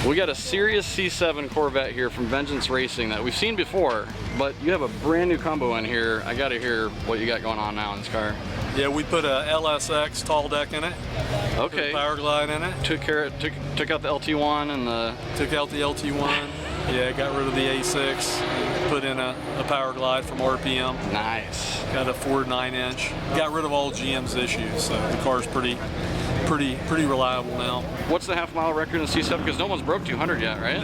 We got a serious C7 Corvette here from Vengeance Racing that we've seen before, but you have a brand new combo in here. I gotta hear what you got going on now in this car. Yeah, we put a LSX tall deck in it. Okay. Put a power glide in it. Took out the LT1 and the... Took out the LT1. Yeah, got rid of the A6. Put in a power glide from RPM. Nice. Got a Ford 9-inch. Got rid of all GM's issues, so the car's pretty reliable now. What's the half-mile record in C7? Because no one's broke 200 yet, right?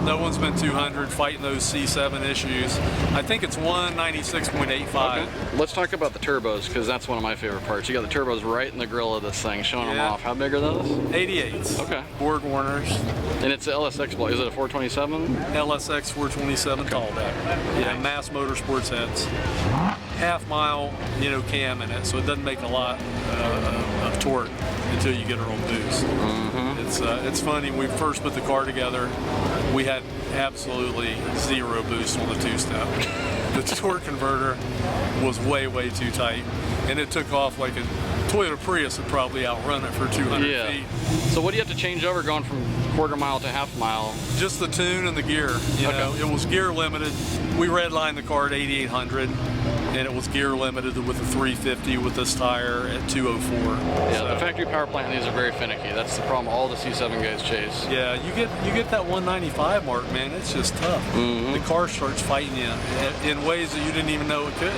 No one's been 200 fighting those C7 issues. I think it's 196.85. Okay. Let's talk about the turbos, because that's one of my favorite parts. You got the turbos right in the grill of this thing, showing them off. How big are those? 88s. Okay. Borg Warners. And it's the LSX block. Is it a 427? LSX 427 tall deck. Yeah, Mass Motorsports heads. Half-mile, cam in it, so it doesn't make a lot of torque until you get a real boost. It's funny, when we first put the car together, we had absolutely zero boost on the two-step. The torque converter was way too tight, and it took off like a Toyota Prius would probably outrun it for 200 feet. So what do you have to change over going from quarter mile to half mile? Just the tune and the gear. You know, it was gear limited. We redlined the car at 8,800. And it was gear limited with a 350 with this tire at 204. Yeah, so, the factory power plant in these are very finicky. That's the problem all the C7 guys chase. Yeah, you get that 195 mark, man. It's just tough. The car starts fighting you in ways that you didn't even know it could.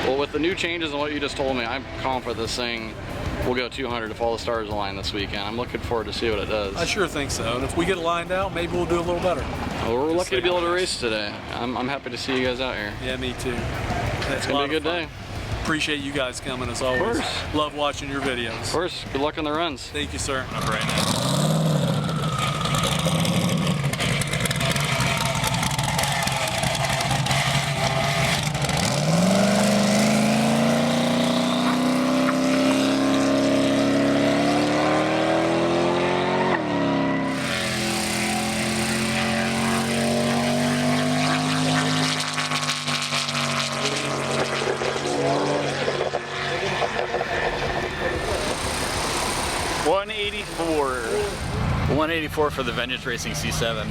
Well, with the new changes and what you just told me, I'm confident this thing will go 200 if all the stars align this weekend. I'm looking forward to see what it does. I sure think so. And if we get it lined out, maybe we'll do a little better. Well, we're lucky to be able to race today. I'm happy to see you guys out here. Yeah, me too. It's gonna be a good day. Appreciate you guys coming as always. Of course. Love watching your videos. Of course. Good luck on the runs. Thank you, sir. All right now. $184 for the Vengeance Racing C7.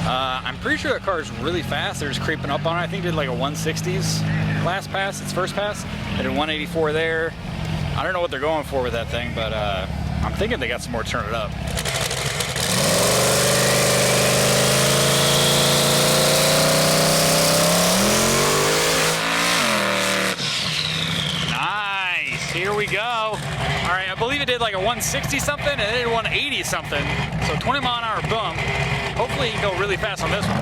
I'm pretty sure that car is really fast. They're just creeping up on it. I think it did like a 160s last pass, its first pass. They did 184 there. I don't know what they're going for with that thing, but I'm thinking they got some more to turn it up. Nice, here we go. All right, I believe it did like a 160 something and it did 180 something. So 20 mile an hour bump. Hopefully you can go really fast on this one.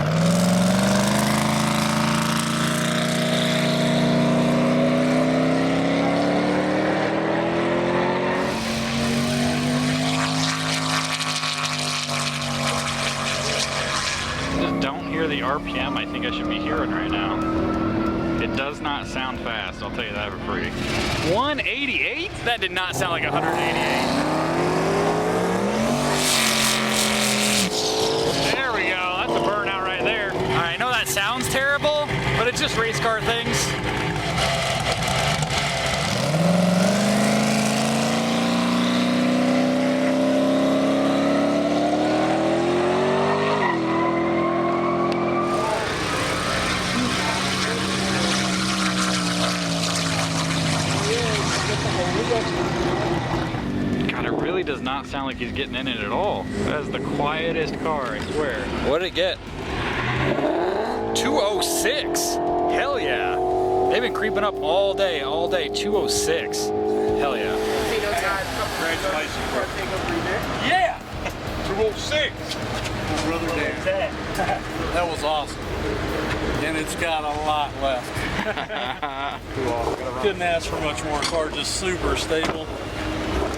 Just don't hear the RPM I think I should be hearing right now. It does not sound fast, I'll tell you that for free. 188? That did not sound like 188. There we go, that's a burnout right there. All right, I know that sounds terrible, but it's just race car things. God, it really does not sound like he's getting in it at all. That is the quietest car, I swear. What did it get? 206. Hell yeah. They've been creeping up all day, 206. Hell yeah. Congratulations, bro. Yeah! 206. Brother Dan. That was awesome. And it's got a lot left. Couldn't ask for much more. Car just super stable.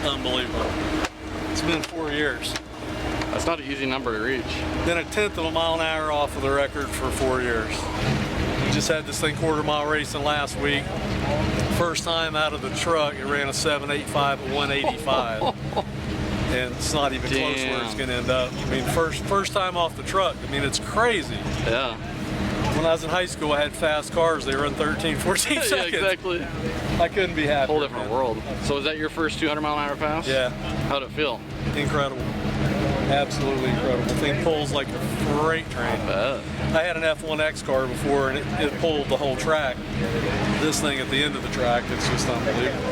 Unbelievable. It's been 4 years. That's not an easy number to reach. Been a 1/10 of a mile an hour off of the record for 4 years. Just had this thing quarter mile racing last week. First time out of the truck, it ran a 785 at 185. And it's not even close where it's gonna end up. I mean, first time off the truck. I mean, it's crazy. Yeah. When I was in high school, I had fast cars. They run 13, 14 seconds. Yeah, exactly. I couldn't be happier. Whole different world. So is that your first 200 mile an hour pass? Yeah. How'd it feel? Incredible. Absolutely incredible. The thing pulls like a freight train. I had an F1X car before, and it pulled the whole track. This thing at the end of the track, it's just unbelievable.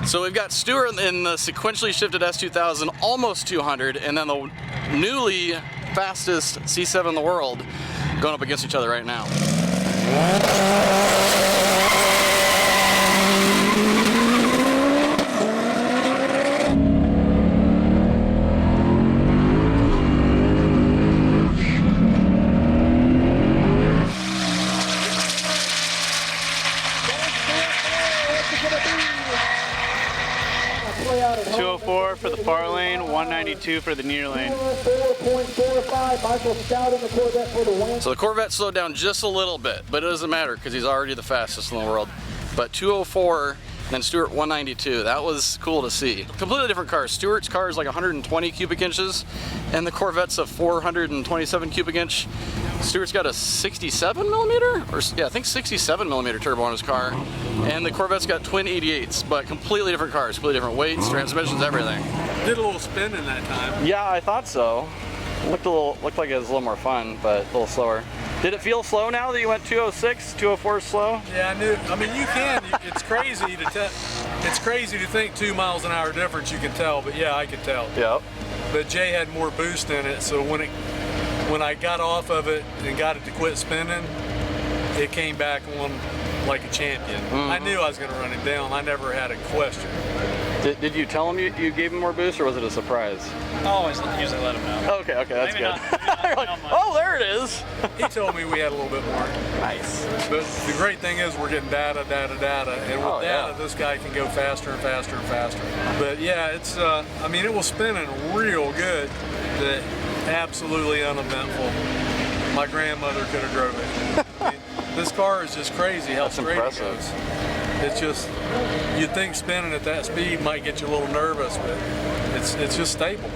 So we've got Stewart in the sequentially shifted S2000, almost 200, and then the newly fastest C7 in the world going up against each other right now. 204 for the far lane, 192 for the near lane. 4.45, Michael Stout in the Corvette for the win. So the Corvette slowed down just a little bit, but it doesn't matter because he's already the fastest in the world. But 204, then Stewart 192. That was cool to see. Completely different cars. Stewart's car is like 120 cubic inches, and the Corvette's a 427 cubic inch. Stewart's got a 67 millimeter, or yeah, I think 67 millimeter turbo on his car, and the Corvette's got twin 88s, but completely different cars, completely different weights, transmissions, everything. Did a little spin in that time. Yeah, I thought so. Looked like it was a little more fun, but a little slower. Did it feel slow now that you went 206, 204 slow? Yeah, I knew. I mean, you can. It's crazy to tell. It's crazy to think 2 miles an hour difference. You can tell, but yeah, I could tell. Yep. But Jay had more boost in it, so when I got off of it and got it to quit spinning, it came back on like a champion. I knew I was going to run him down. I never had a question. Did you tell him you gave him more boost, or was it a surprise? I always usually let him know. Okay, that's Maybe good. not Like, much. oh, there it is. He told me we had a little bit more. Nice. But the great thing is we're getting data, and with data, this guy can go faster and faster and faster. But yeah, it's, I mean, it was spinning real good, but absolutely uneventful. My grandmother could have drove it. I mean, this car is just crazy how straight it goes. It's just, you'd think spinning at that speed might get you a little nervous, but it's just stable.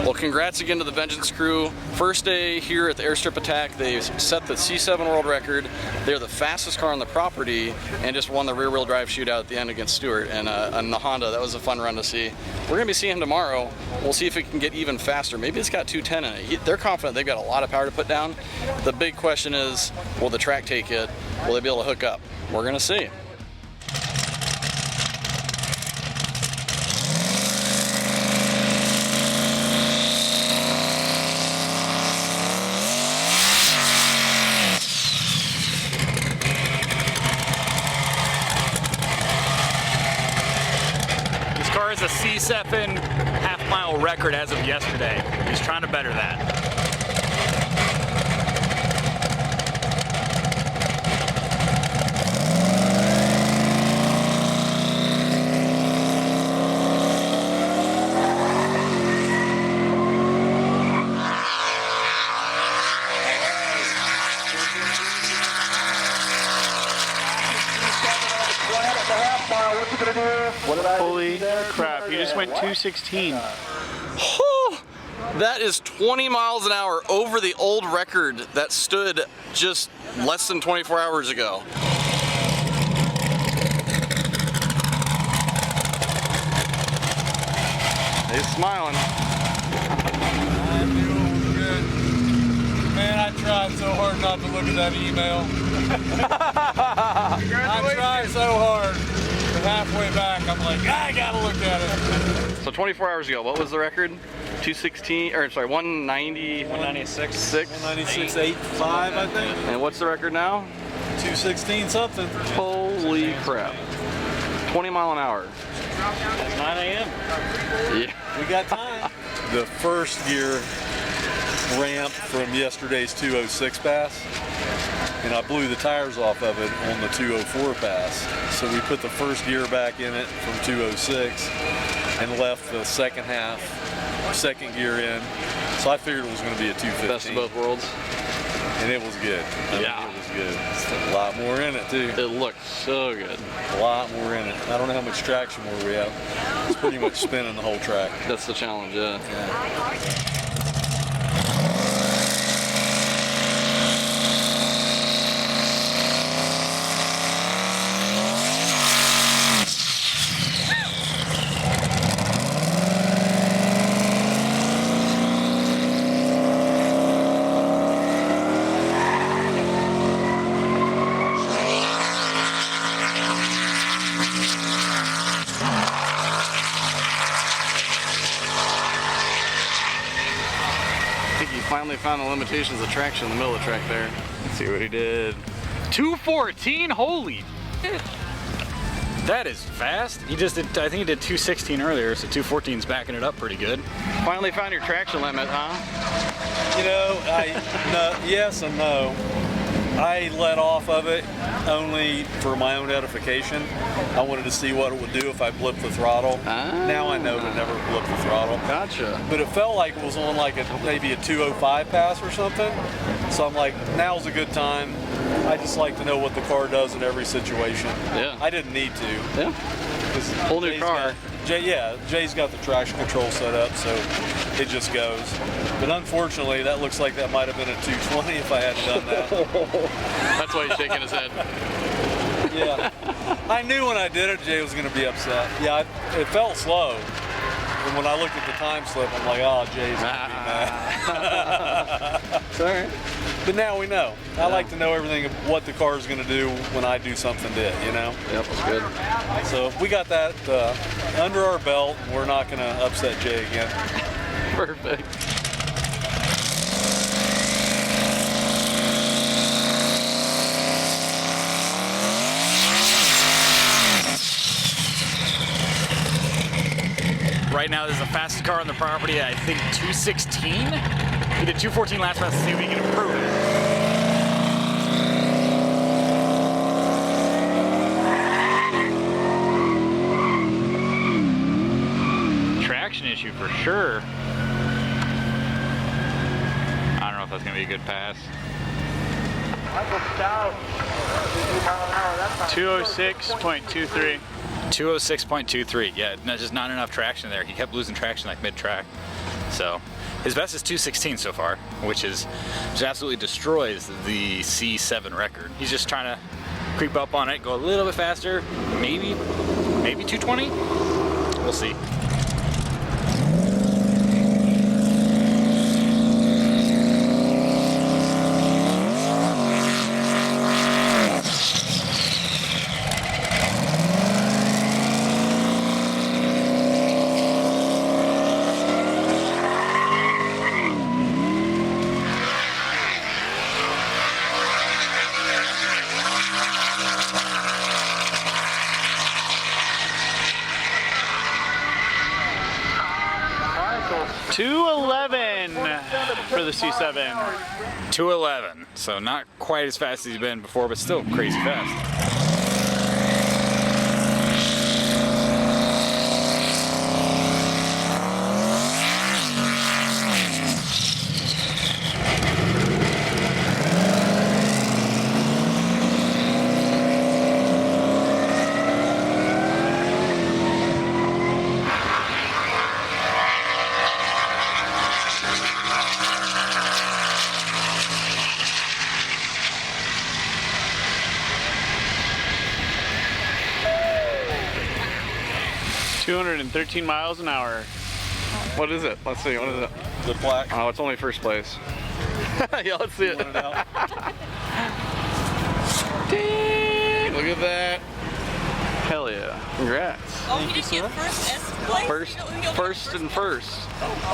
Well, congrats again to the Vengeance crew. First day here at the Airstrip Attack, they set the C7 world record. They're the fastest car on the property and just won the rear-wheel drive shootout at the end against Stewart and the Honda. That was a fun run to see. We're gonna be seeing him tomorrow. We'll see if it can get even faster. Maybe it's got 210 in it. They're confident they've got a lot of power to put down. The big question is, will the track take it? Will they be able to hook up? We're gonna see. Is a C7 half-mile record as of yesterday. He's trying to better that. Holy crap, you just went 216. That is 20 miles an hour over the old record that stood just less than 24 hours ago. He's smiling. I'm doing good. Man, I tried so hard not to look at that email. I tried so hard. But halfway back, I'm like, I gotta look at it. So 24 hours ago, what was the record? 216, or sorry, 190. 196. 196.85, I think. And what's the record now? 216 something. Holy crap. 20 mile an hour. It's 9 a.m. Yeah. We got time. The first gear ramp from yesterday's 206 pass, and I blew the tires off of it on the 204 pass. So we put the first gear back in it from 206 and left the second half second gear in. So I figured it was going to be a 215. Best of both worlds. And it was good. I mean, it was good. A lot more in it too. It looked so good. A lot more in it. I don't know how much traction more we have. It's pretty much spinning the whole track. That's the challenge, yeah. Finally found the limitations of traction in the middle of the track there. Let's see what he did. 214, holy. That is fast. He just did, I think he did 216 earlier, so 214's backing it up pretty good. Finally found your traction limit, huh? You know, yes and no. I let off of it only for my own edification. I wanted to see what it would do if I blipped the throttle. Now I know to never blip the throttle. Gotcha. But it felt like it was on like maybe a 205 pass or something. So I'm like, now's a good time. I just like to know what the car does in every situation. Yeah. I didn't need to. Yeah. Whole new car. Jay's got the traction control set up, so it just goes. But unfortunately, that looks like that might have been a 220 if I hadn't done that. That's why he's shaking his head. Yeah. I knew when I did it, Jay was going to be upset. Yeah, it felt slow. And when I looked at the time slip, I'm like, oh, Jay's going to be mad. Sorry. But now we know. I like to know everything of what the car is going to do when I do something to it, you know? Yep, that's good. So we got that under our belt, and we're not going to upset Jay again. Perfect. Right now, this is the fastest car on the property. I think 216. He did 214 last round to see if we can improve it. Traction issue for sure. I don't know if that's gonna be a good pass. Michael Stout. 206.23. 206.23. Yeah, just not enough traction there. He kept losing traction like mid-track. So his best is 216 so far, which absolutely destroys the C7 record. He's just trying to creep up on it, go a little bit faster, maybe 220. We'll see. For the C7. 211, so not quite as fast as he's been before, but still crazy fast. $213 miles an hour. What is it? Let's see. What is it? The plaque. Oh, it's only first place. Yeah, let's see it. Want it out? Dang, look at that. Hell yeah. Congrats. Oh, he didn't get first place? First and first.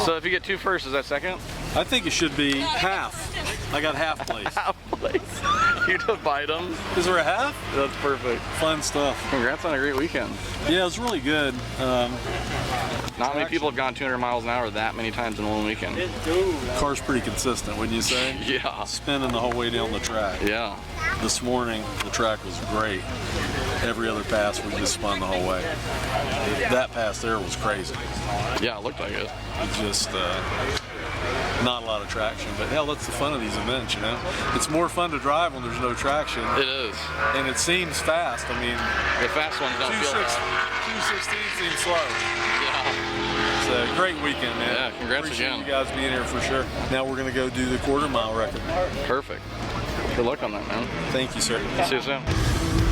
So if you get two first, is that second? I think it should be half. I got half place. Half place. You divide them. Is there a half? That's perfect. Fun stuff. Congrats on a great weekend. Yeah, it was really good. Not many people have gone 200 miles an hour that many times in one weekend. Car's pretty consistent, wouldn't you say? Yeah. Spinning the whole way down the track. Yeah. This morning, the track was great. Every other pass, we just spun the whole way. That pass there was crazy. Yeah, it looked like it. It's just not a lot of traction, but hell, that's the fun of these events, you know? It's more fun to drive when there's no traction. It is. And it seems fast. I mean, The fast ones don't feel fast. 216 seems slow. Yeah. It's a great weekend, man. Yeah, congrats Appreciate again. you guys being here for sure. Now we're gonna go do the quarter mile record. Perfect. Good luck on that, man. Thank you, sir. See you soon.